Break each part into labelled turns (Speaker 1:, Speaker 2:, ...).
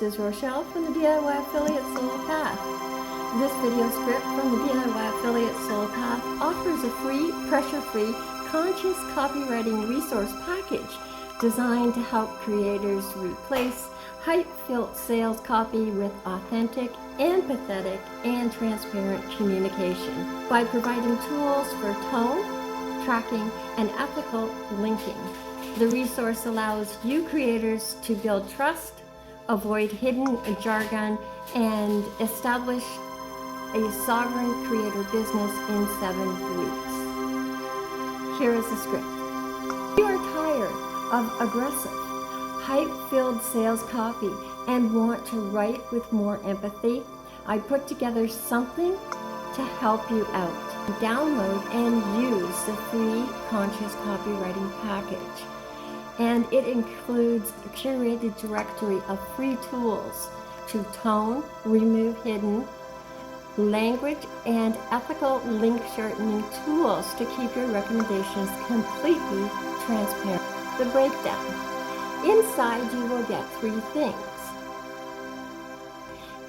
Speaker 1: This is Rochelle from the DIY Affiliate Soul Path. This video script from the DIY Affiliate Soul Path offers a free, pressure-free, conscious copywriting resource package designed to help creators replace hype-filled sales copy with authentic, empathetic, and transparent communication by providing tools for tone, tracking, and ethical linking. The resource allows you creators to build trust, avoid hidden jargon, and establish a sovereign creator business in 7 weeks. Here is the script. If you are tired of aggressive, hype-filled sales copy and want to write with more empathy, I put together something to help you out. Download and use the free Conscious Copywriting package. And it includes a curated directory of free tools to tone, remove hidden language, and ethical link shortening tools to keep your recommendations completely transparent. The breakdown. Inside you will get 3 things.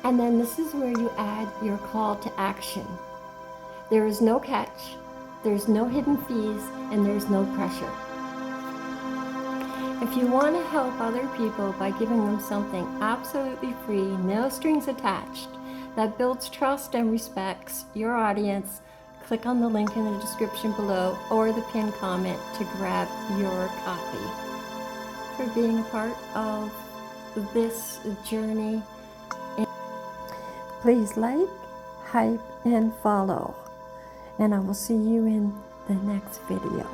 Speaker 1: And then this is where you add your call to action. There is no catch, there's no hidden fees, and there's no pressure. If you want to help other people by giving them something absolutely free, no strings attached, that builds trust and respects your audience, click on the link in the description below or the pinned comment to grab your copy. For being a part of this journey, please like, hype, and follow. And I will see you in the next video.